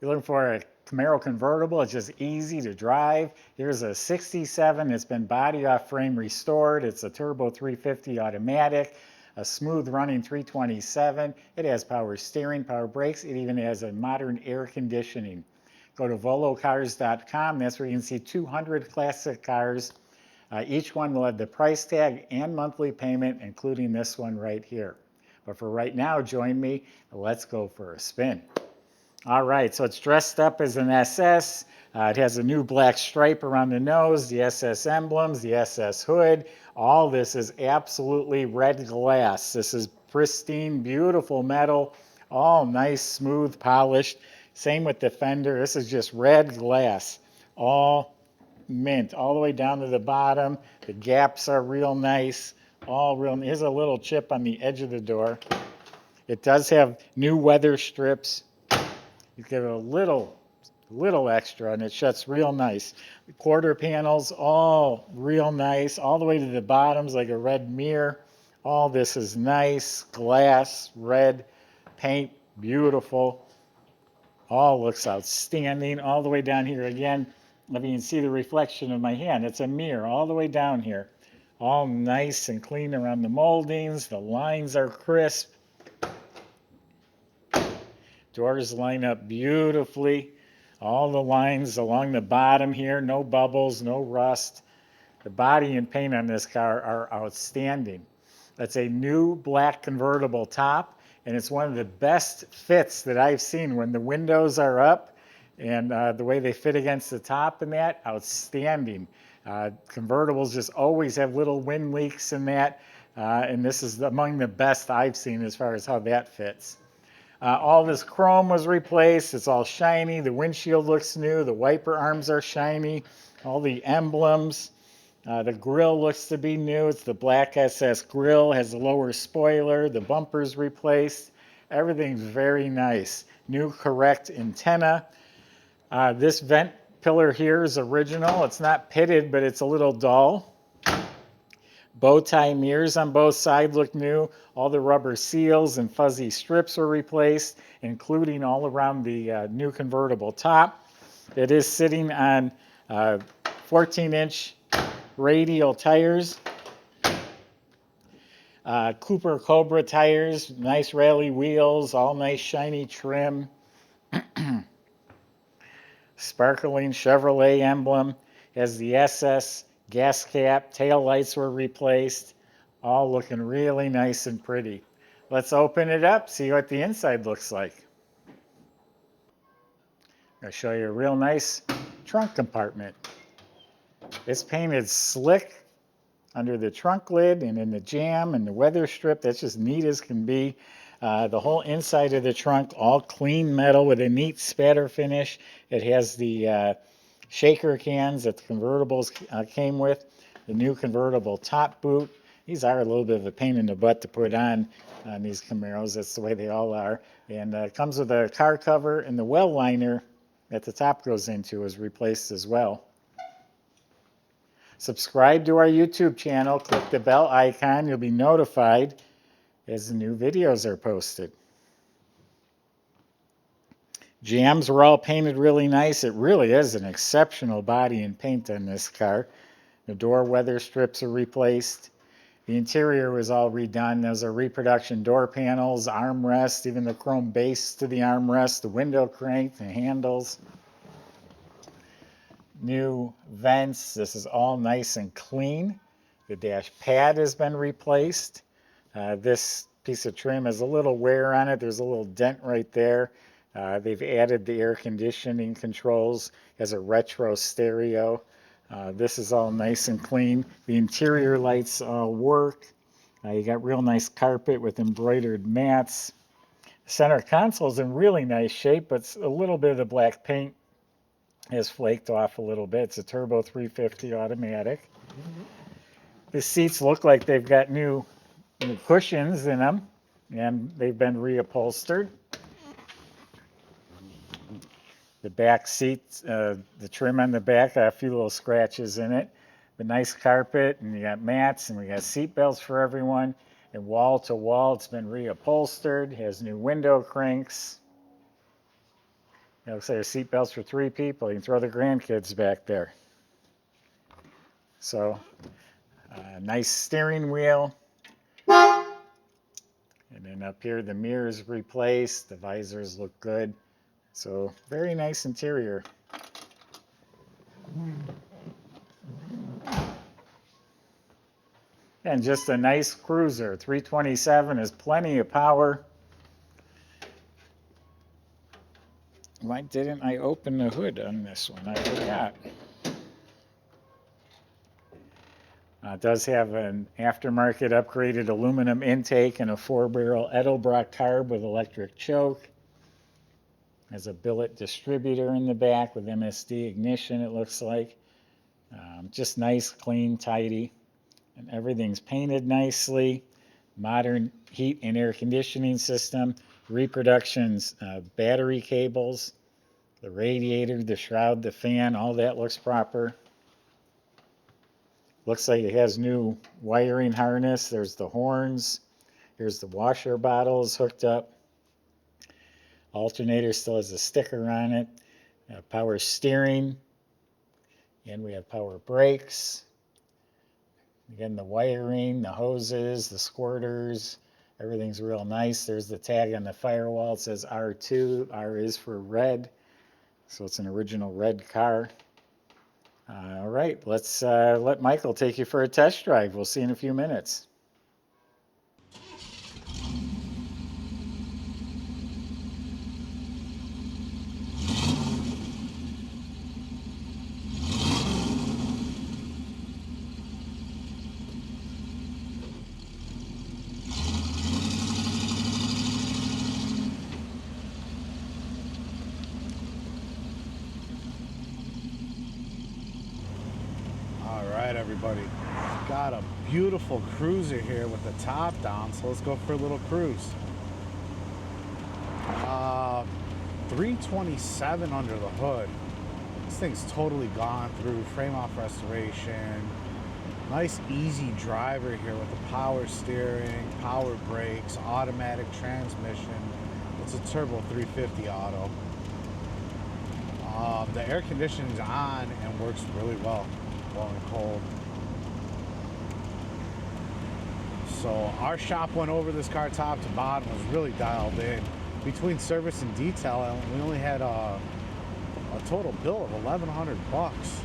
You're looking for a Camaro convertible. It's just easy to drive. Here's a 67. It's been body off frame restored. It's a turbo 350 automatic, a smooth running 327. It has power steering, power brakes. It even has a modern air conditioning. Go to volocars.com. That's where you can see 200 classic cars. Each one will have the price tag and monthly payment, including this one right here. But for right now, join me. Let's go for a spin. All right, so it's dressed up as an SS. It has a new black stripe around the nose, the SS emblems, the SS hood. All this is absolutely red glass. This is pristine, beautiful metal, all nice, smooth, polished. Same with the fender. This is just red glass, all mint, all the way down to the bottom. The gaps are real nice, all real. Here's a little chip on the edge of the door. It does have new weather strips. You get a little extra, and it shuts real nice. The quarter panels, all real nice, all the way to the bottoms like a red mirror. All this is nice, glass, red paint, beautiful. All looks outstanding. All the way down here again, if you can see the reflection of my hand, it's a mirror all the way down here. All nice and clean around the moldings. The lines are crisp. Doors line up beautifully. All the lines along the bottom here, no bubbles, no rust. The body and paint on this car are outstanding. That's a new black convertible top, and it's one of the best fits that I've seen when the windows are up and the way they fit against the top and that, outstanding. Convertibles just always have little wind leaks in that, and this is among the best I've seen as far as how that fits. All this chrome was replaced. It's all shiny. The windshield looks new. The wiper arms are shiny. All the emblems. The grille looks to be new. It's the black SS grille. Has a lower spoiler. The bumper's replaced. Everything's very nice. New correct antenna. This vent pillar here is original. It's not pitted, but it's a little dull. Bow tie mirrors on both sides look new. All the rubber seals and fuzzy strips were replaced, including all around the new convertible top. It is sitting on 14-inch radial tires. Cooper Cobra tires, nice rally wheels, all nice shiny trim. Sparkling Chevrolet emblem. Has the SS gas cap, tail lights were replaced, all looking really nice and pretty. Let's open it up, see what the inside looks like. I'll show you a real nice trunk compartment. It's painted slick under the trunk lid and in the jamb and the weather strip. That's just neat as can be. The whole inside of the trunk, all clean metal with a neat spatter finish. It has the shaker cans that the convertibles came with, the new convertible top boot. These are a little bit of a pain in the butt to put on these Camaros. That's the way they all are. And it comes with a car cover, and the well liner that the top goes into is replaced as well. Subscribe to our YouTube channel. Click the bell icon. You'll be notified as the new videos are posted. Jambs were all painted really nice. It really is an exceptional body and paint on this car. The door weather strips are replaced. The interior was all redone. Those are reproduction door panels, armrests, even the chrome base to the armrest, the window crank, the handles. New vents. This is all nice and clean. The dash pad has been replaced. This piece of trim has a little wear on it. There's a little dent right there. They've added the air conditioning controls as a retro stereo. This is all nice and clean. The interior lights all work. You got real nice carpet with embroidered mats. The center console is in really nice shape, but a little bit of the black paint has flaked off a little bit. It's a turbo 350 automatic. The seats look like they've got new cushions in them, and they've been reupholstered. The back seats, the trim on the back, got a few little scratches in it. The nice carpet, and you got mats, and we got seat belts for everyone. And wall to wall, it's been reupholstered. Has new window cranks. It looks like there's seat belts for 3 people. You can throw the grandkids back there. So, nice steering wheel. And then up here, the mirrors replaced. The visors look good. So, very nice interior. And just a nice cruiser. 327 is plenty of power. Why didn't I open the hood on this one? I forgot. It does have an aftermarket upgraded aluminum intake and a 4-barrel Edelbrock carb with electric choke. Has a billet distributor in the back with MSD ignition, it looks like. Just nice, clean, tidy. And everything's painted nicely. Modern heat and air conditioning system. Reproductions, battery cables, the radiator, the shroud, the fan, all that looks proper. Looks like it has new wiring harness. There's the horns. Here's the washer bottles hooked up. Alternator still has a sticker on it. Power steering. And we have power brakes. Again, the wiring, the hoses, the squirters. Everything's real nice. There's the tag on the firewall. It says R2. R is for red. So it's an original red car. All right, let's let Michael take you for a test drive. We'll see you in a few minutes. Everybody, got a beautiful cruiser here with the top down, so let's go for a little cruise. 327 under the hood. This thing's totally gone through frame off restoration. Nice easy driver here with the power steering, power brakes, automatic transmission. It's a turbo 350 auto. The air conditioning's on and works really well and cold. So our shop went over this car top to bottom, was really dialed in. Between service and detail, we only had a total bill of $1,100 bucks,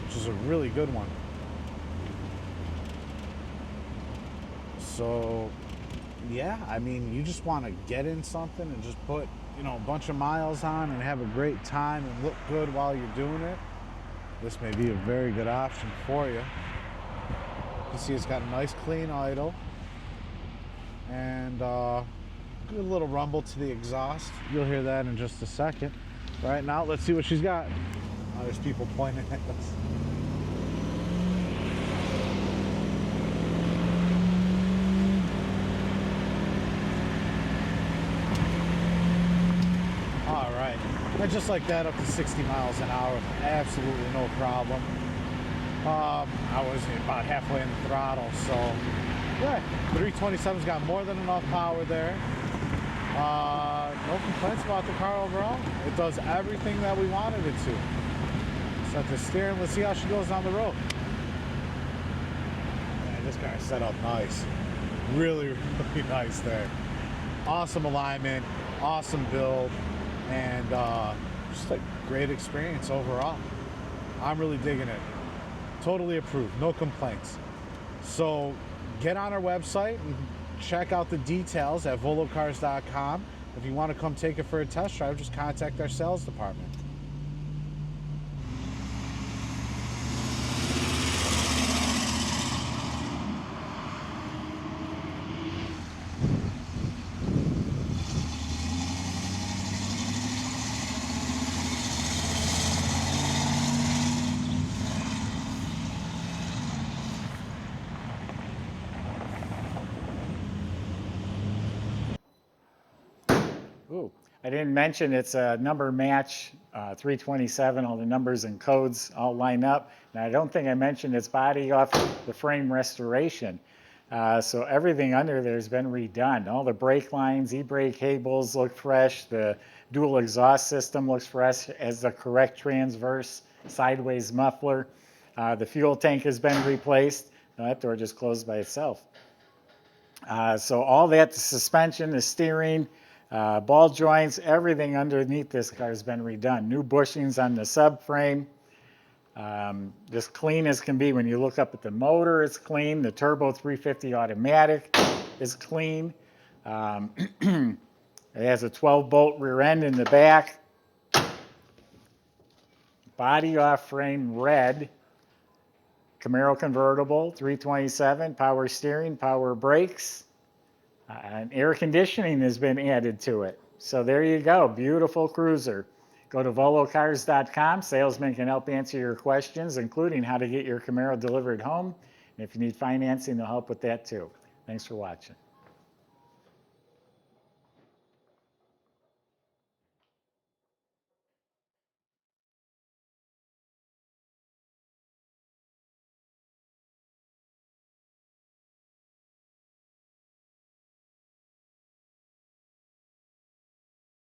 which is a really good one. So yeah, I mean, you just want to get in something and just put, you know, a bunch of miles on and have a great time and look good while you're doing it. This may be a very good option for you. You can see it's got a nice clean idle and good little rumble to the exhaust. You'll hear that in just a second. Right now, let's see what she's got. Oh, there's people pointing at us. All right, and just like that, up to 60 miles an hour, absolutely no problem. I was about halfway in the throttle, so yeah, 327's got more than enough power there. No complaints about the car overall. It does everything that we wanted it to. Set the steering, let's see how she goes down the road. Man, this car is set up nice. Really, really nice there. Awesome alignment, awesome build, and just a great experience overall. I'm really digging it. Totally approved, no complaints. So get on our website and check out the details at volocars.com. If you want to come take it for a test drive, just contact our sales department. Ooh, I didn't mention it's a number match, 327, all the numbers and codes all line up. And I don't think I mentioned it's body off the frame restoration. So everything under there has been redone. All the brake lines, e-brake cables look fresh. The dual exhaust system looks fresh as the correct transverse sideways muffler. The fuel tank has been replaced. Now that door just closed by itself. So all that, the suspension, the steering, ball joints, everything underneath this car has been redone. New bushings on the subframe. Just clean as can be. When you look up at the motor, it's clean. The turbo 350 automatic is clean. It has a 12-bolt rear end in the back. Body off frame red. Camaro convertible, 327, power steering, power brakes. And air conditioning has been added to it. So there you go, beautiful cruiser. Go to volocars.com. Salesmen can help answer your questions, including how to get your Camaro delivered home. And if you need financing, they'll help with that too. Thanks for watching.